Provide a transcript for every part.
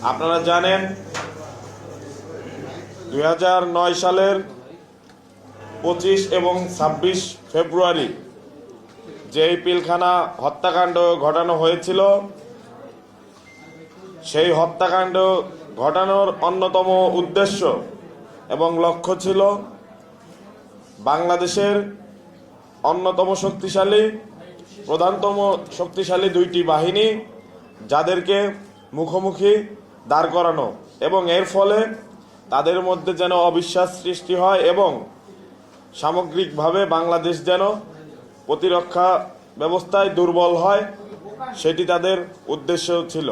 আপনারা জানেন 2009 সালের 25 এবং 26 ফেব্রুয়ারি যেই পিলখানা হত্যাকাণ্ড ঘটানো হয়েছিল, সেই হত্যাকাণ্ড ঘটানোর অন্যতম উদ্দেশ্য এবং লক্ষ্য ছিল বাংলাদেশের অন্যতম শক্তিশালী, প্রধানতম শক্তিশালী দুইটি বাহিনী যাদেরকে মুখোমুখি দাঁড় করানো এবং এর ফলে তাদের মধ্যে যেন অবিশ্বাস সৃষ্টি হয় এবং সামগ্রিকভাবে বাংলাদেশ যেন প্রতিরক্ষা ব্যবস্থায় দুর্বল হয়, সেটি তাদের উদ্দেশ্য ছিল।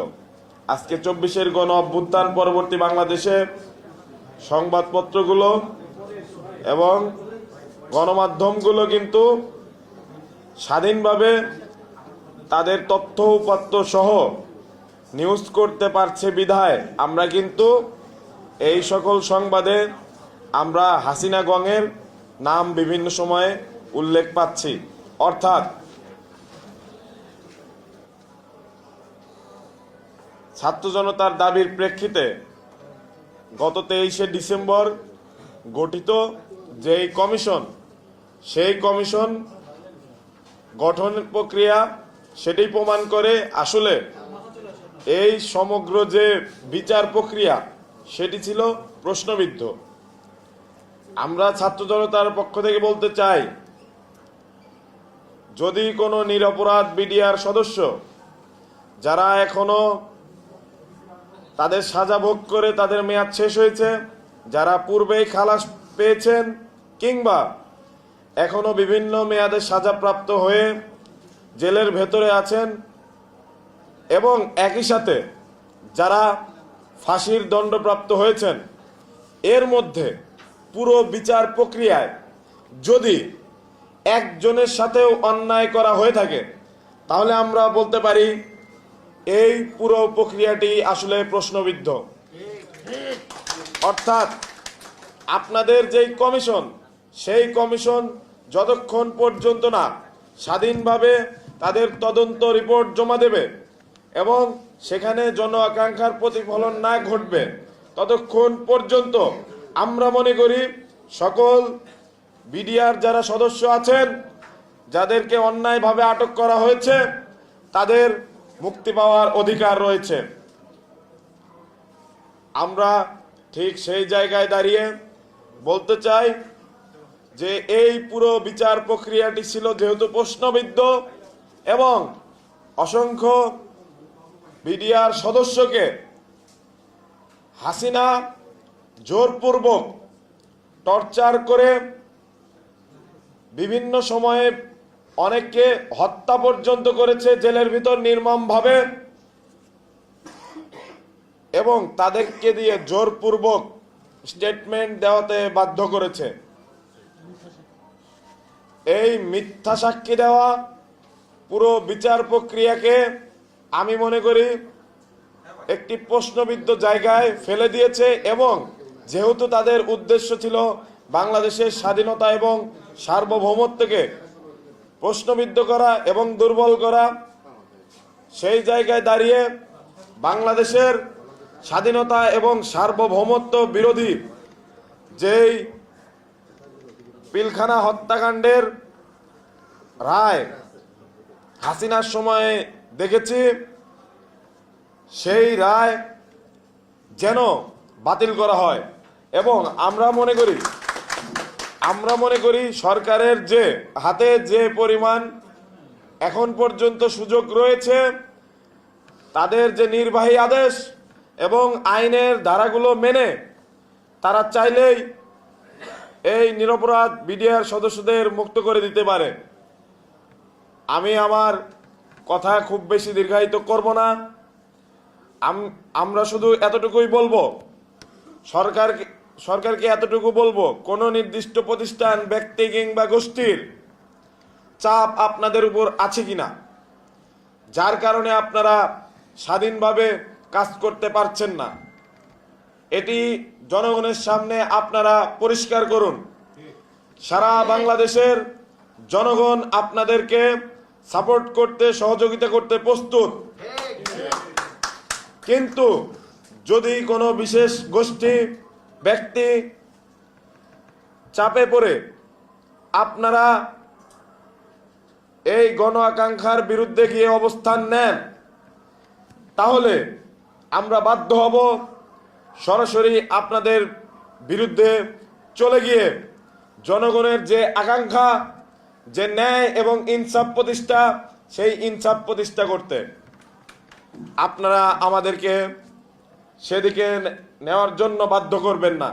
আজকে 24-এর গণ অভ্যুত্থান পরবর্তী বাংলাদেশে সংবাদপত্রগুলো এবং গণমাধ্যমগুলো কিন্তু স্বাধীনভাবে তাদের তথ্য উপাত্ত সহ নিউজ করতে পারছে বিধায় আমরা কিন্তু এই সকল সংবাদে আমরা হাসিনা গঙের নাম বিভিন্ন সময়ে উল্লেখ পাচ্ছি। অর্থাৎ ছাত্র জনতার দাবির প্রেক্ষিতে গত 23শে ডিসেম্বর গঠিত যেই কমিশন, সেই কমিশন গঠন প্রক্রিয়া সেটি প্রমাণ করে আসলে এই সমগ্র যে বিচার প্রক্রিয়া সেটি ছিল প্রশ্নবিদ্ধ। আমরা ছাত্র জনতার পক্ষ থেকে বলতে চাই, যদি কোনো নিরপরাধ বিডিআর সদস্য যারা এখনো তাদের সাজা ভোগ করে তাদের মেয়াদ শেষ হয়েছে, যারা পূর্বেই খালাস পেয়েছেন কিংবা এখনো বিভিন্ন মেয়াদে সাজাপ্রাপ্ত হয়ে জেলের ভেতরে আছেন এবং একই সাথে যারা ফাঁসির দণ্ডপ্রাপ্ত হয়েছেন, এর মধ্যে পুরো বিচার প্রক্রিয়ায় যদি একজনের সাথেও অন্যায় করা হয়ে থাকে তাহলে আমরা বলতে পারি এই পুরো প্রক্রিয়াটি আসলে প্রশ্নবিদ্ধ। অর্থাৎ আপনাদের যেই কমিশন, সেই কমিশন যতক্ষণ পর্যন্ত না স্বাধীনভাবে তাদের তদন্ত রিপোর্ট জমা দেবে এবং সেখানে জন আকাঙ্ক্ষার প্রতিফলন না ঘটবে, ততক্ষণ পর্যন্ত আমরা মনে করি সকল বিডিআর যারা সদস্য আছেন, যাদেরকে অন্যায়ভাবে আটক করা হয়েছে, তাদের মুক্তি পাওয়ার অধিকার রয়েছে। আমরা ঠিক সেই জায়গায় দাঁড়িয়ে বলতে চাই যে এই পুরো বিচার প্রক্রিয়াটি ছিল যেহেতু প্রশ্নবিদ্ধ এবং অসংখ্য বিডিআর সদস্যকে হাসিনা জোরপূর্বক টর্চার করে বিভিন্ন সময়ে অনেককে হত্যা পর্যন্ত করেছে জেলের ভিতর নির্মমভাবে এবং তাদেরকে দিয়ে জোরপূর্বক স্টেটমেন্ট দেওয়াতে বাধ্য করেছে। এই মিথ্যা সাক্ষী দেওয়া পুরো বিচার প্রক্রিয়াকে আমি মনে করি একটি প্রশ্নবিদ্ধ জায়গায় ফেলে দিয়েছে এবং যেহেতু তাদের উদ্দেশ্য ছিল বাংলাদেশের স্বাধীনতা এবং সার্বভৌমত্বকে প্রশ্নবিদ্ধ করা এবং দুর্বল করা, সেই জায়গায় দাঁড়িয়ে বাংলাদেশের স্বাধীনতা এবং সার্বভৌমত্ব বিরোধী যেই পিলখানা হত্যাকাণ্ডের রায় হাসিনার সময়ে দেখেছি, সেই রায় যেন বাতিল করা হয় এবং আমরা মনে করি সরকারের যে হাতে যে পরিমাণ এখন পর্যন্ত সুযোগ রয়েছে, তাদের যে নির্বাহী আদেশ এবং আইনের ধারাগুলো মেনে তারা চাইলেই এই নিরপরাধ বিডিআর সদস্যদের মুক্ত করে দিতে পারে। আমি আমার কথা খুব বেশি দীর্ঘায়িত করব না। আমরা শুধু এতটুকুই বলবো, সরকারকে এতটুকু বলবো, কোনো নির্দিষ্ট প্রতিষ্ঠান, ব্যক্তি কিংবা গোষ্ঠীর চাপ আপনাদের উপর আছে কিনা, যার কারণে আপনারা স্বাধীনভাবে কাজ করতে পারছেন না, এটি জনগণের সামনে আপনারা পরিষ্কার করুন। সারা বাংলাদেশের জনগণ আপনাদেরকে সাপোর্ট করতে, সহযোগিতা করতে প্রস্তুত, কিন্তু যদি কোনো বিশেষ গোষ্ঠী ব্যক্তি চাপে পড়ে আপনারা এই গণ আকাঙ্ক্ষার বিরুদ্ধে গিয়ে অবস্থান নেন, তাহলে আমরা বাধ্য হব সরাসরি আপনাদের বিরুদ্ধে চলে গিয়ে জনগণের যে আকাঙ্ক্ষা, যে ন্যায় এবং ইনসাফ প্রতিষ্ঠা, সেই ইনসাফ প্রতিষ্ঠা করতে। আপনারা আমাদেরকে সেদিকে নেওয়ার জন্য বাধ্য করবেন না।